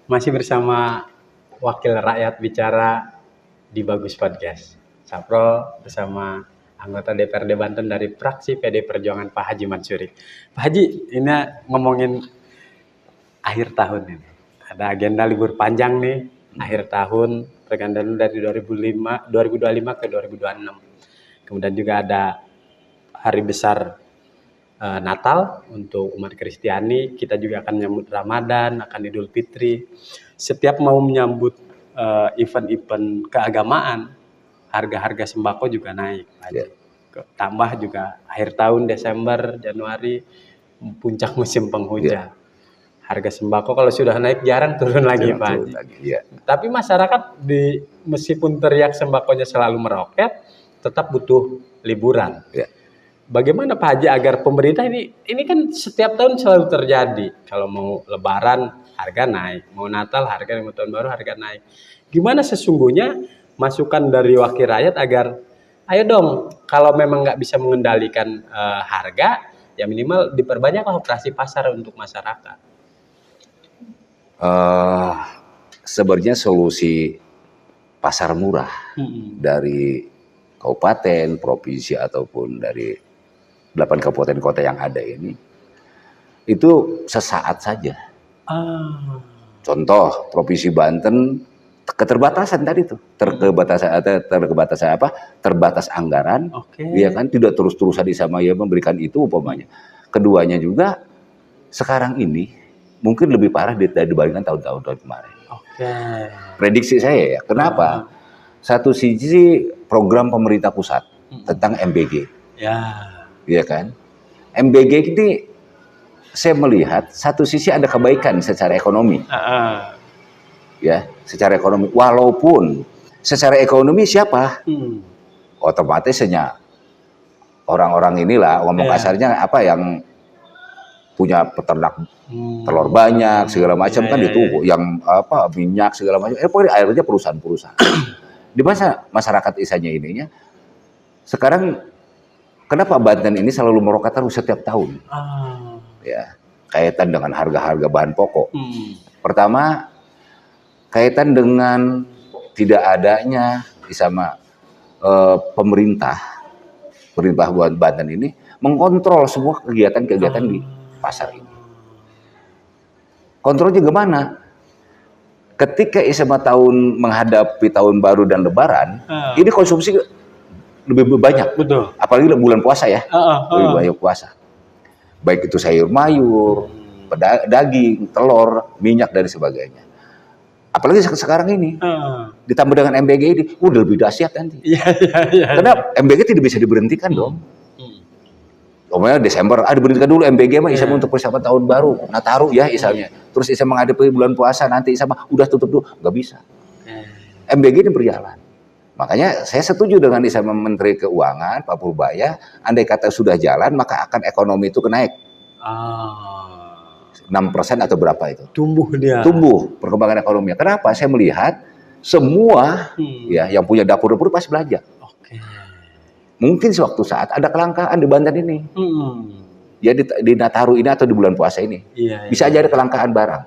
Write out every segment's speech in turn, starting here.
Masih bersama Wakil Rakyat Bicara di Bagus Podcast. Sapro bersama anggota DPRD Banten dari fraksi PD Perjuangan Pak Haji Mansuri. Pak Haji, ini ngomongin akhir tahun ini. Ada agenda libur panjang nih, akhir tahun, pergantian dari 2025 ke 2026. Kemudian juga ada hari besar Natal untuk umat Kristiani, kita juga akan menyambut Ramadan, akan Idul Fitri. Setiap mau menyambut event-event keagamaan, harga-harga sembako juga naik. Ya. Tambah juga akhir tahun Desember, Januari, puncak musim penghujan. Harga sembako kalau sudah naik jarang turun lagi, Pak Haji. Ya. Tapi masyarakat meskipun teriak sembakonya selalu meroket, tetap butuh liburan. Ya. Bagaimana Pak Haji agar pemerintah ini kan setiap tahun selalu terjadi. Kalau mau Lebaran harga naik, mau Natal harga, mau tahun baru harga naik. Gimana sesungguhnya masukan dari wakil rakyat agar ayo dong, kalau memang nggak bisa mengendalikan harga, ya minimal diperbanyaklah operasi pasar untuk masyarakat. Sebenarnya solusi pasar murah dari kabupaten, provinsi ataupun dari 8 kabupaten kota yang ada ini itu sesaat saja. Contoh Provinsi Banten keterbatasan tadi tuh, terbatas anggaran, ya kan, tidak terus-terusan disamai memberikan itu umpamanya. Keduanya juga sekarang ini mungkin lebih parah dibandingkan tahun-tahun kemarin. Prediksi saya ya, kenapa? Satu sisi program pemerintah pusat tentang MBG. Ya kan, MBG ini saya melihat satu sisi ada kebaikan secara ekonomi, ya, secara ekonomi. Walaupun secara ekonomi siapa, otomatisnya orang-orang inilah ngomong kasarnya apa yang punya peternak telur banyak segala macam kan itu, yang apa minyak segala macam. Pokoknya akhirnya perusahaan-perusahaan. Di masa masyarakat isanya ininya sekarang. Kenapa Banten ini selalu meroket terus setiap tahun? Ya, kaitan dengan harga-harga bahan pokok. Pertama, kaitan dengan tidak adanya sama pemerintah buat Banten ini mengkontrol semua kegiatan-kegiatan di pasar ini. Kontrolnya gimana? Ketika sama tahun menghadapi tahun baru dan Lebaran, ini konsumsi lebih banyak, betul. Apalagi bulan puasa ya, lebih banyak puasa. Baik itu sayur mayur, daging, telur, minyak dan sebagainya. Apalagi sekarang ini, ditambah dengan MBG ini, udah lebih dahsyat nanti. Karena MBG tidak bisa diberhentikan dong. Omongnya Desember, diberhentikan dulu MBG mah isama untuk persiapan tahun baru, Nataru ya misalnya. Terus isama menghadapi bulan puasa nanti isama udah tutup dulu, nggak bisa. MBG ini berjalan. Makanya saya setuju dengan sama Menteri Keuangan Pak Purbaya, andai kata sudah jalan maka akan ekonomi itu naik. 6% atau berapa itu? Tumbuh perkembangan ekonominya. Kenapa? Saya melihat semua ya yang punya dapur-dapur pasti belanja. Mungkin suatu saat ada kelangkaan di Banten ini. Ya di Nataru ini atau di bulan puasa ini. Bisa aja ada kelangkaan barang.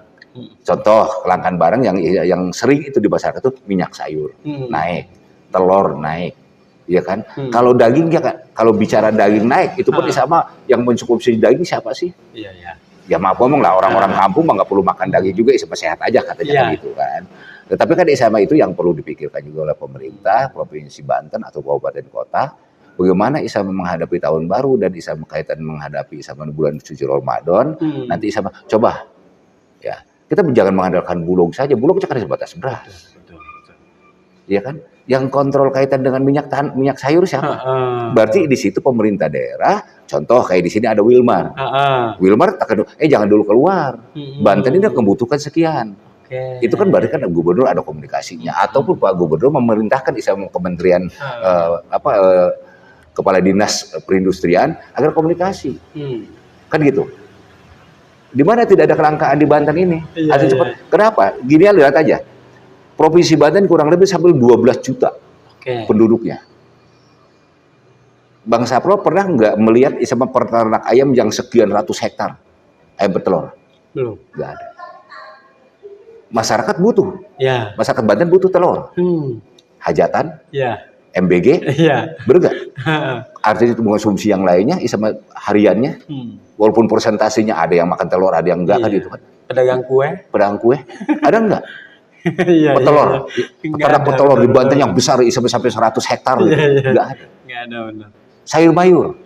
Contoh kelangkaan barang yang sering itu di masyarakat itu minyak sayur naik. Telur naik, ya kan? Kalau daging ya kan, kalau bicara daging naik, itu pun sama yang mensubsidi daging siapa sih? Ya maaf ngomong lah, orang-orang kampung mah nggak perlu makan daging juga, sama sehat aja katanya gitu kan. Tetapi kan sama itu yang perlu dipikirkan juga oleh pemerintah, provinsi Banten atau kabupaten kota, bagaimana sama menghadapi tahun baru dan sama kaitan menghadapi sama bulan suci Ramadan, nanti sama coba, ya kita jangan mengandalkan Bulog saja, Bulog kan sebatas beras, ya kan? Yang kontrol kaitan dengan minyak sayur siapa? Berarti di situ pemerintah daerah, contoh kayak di sini ada Wilmar. Wilmar jangan dulu keluar. Banten ini membutuhkan sekian. Itu kan berarti kan gubernur ada komunikasinya, ataupun Pak Gubernur memerintahkan sama kementerian kepala dinas perindustrian agar komunikasi. Kan gitu. Di mana tidak ada kelangkaan di Banten ini? Cepat. Kenapa? Gini lihat aja. Provinsi Banten kurang lebih sampai 12 juta penduduknya. Bang Sapro pernah nggak melihat sama peternak ayam yang sekian ratus hektar ayam petelur? Belum. Nggak ada. masyarakat butuh. Ya. Masyarakat Banten butuh telur. Hajatan, Ya. MBG, Ya. bener nggak? Artinya itu mengonsumsi yang lainnya, sama hariannya, walaupun persentasenya ada yang makan telur, ada yang enggak kan gitu kan. Pedagang kue, ada enggak? Iya, Petelur, ternak petelur di Banten yang besar sampai 100 hektar gitu. Enggak ada. Enggak ada, benar. Sayur mayur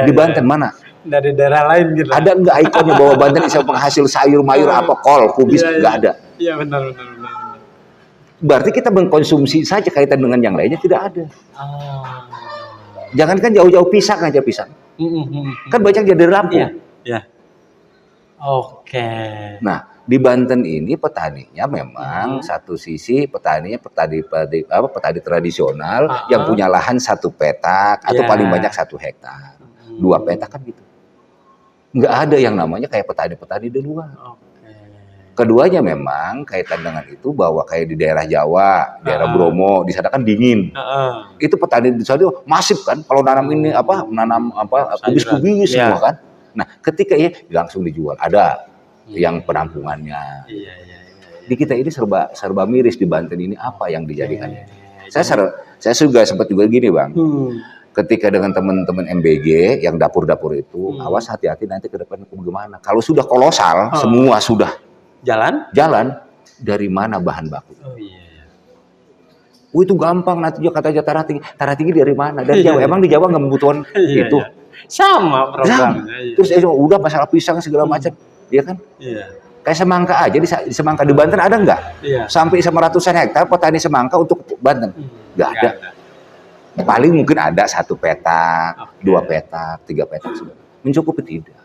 di Banten mana? Dari daerah lain gitu. Ada enggak ikonnya bahwa Banten bisa penghasil sayur mayur apa kol, kubis? Enggak ada. Iya, benar. Berarti kita mengkonsumsi saja, kaitan dengan yang lainnya tidak ada. Jangankan jauh-jauh pisang aja pisang. Kan banyak jadi Lampung. Iya. Oke. Nah, di Banten ini petaninya memang satu sisi petani tradisional yang punya lahan 1 petak atau paling banyak 1 hektar, 2 petak kan gitu. Nggak ada yang namanya kayak petani-petani di luar. Keduanya memang kaitan dengan itu bahwa kayak di daerah Jawa, daerah Bromo, di sana kan dingin. Itu petani di sana masif kan, kalau nanam ini menanam kubis-kubis semua kan. Nah, ketika langsung dijual, ada yang penampungannya. Di kita ini serba miris di Banten ini apa yang dijadikan. Saya juga sempat juga gini, Bang. Ketika dengan teman-teman MBG yang dapur-dapur itu, awas hati-hati nanti ke depan bagaimana. Kalau sudah kolosal, semua sudah jalan, dari mana bahan baku? Itu gampang, nanti juga katanya Tara tinggi dari mana? Dari Jawa. Emang di Jawa nggak membutuhkan itu? Sama programnya. Terus udah masalah pisang segala macam, ya kan? Kayak semangka aja, di semangka di Banten ada nggak? Sampai sama ratusan hektar petani semangka untuk Banten? Nggak ada. Paling mungkin ada 1 petak, 2 petak, 3 petak, mencukupi tidak.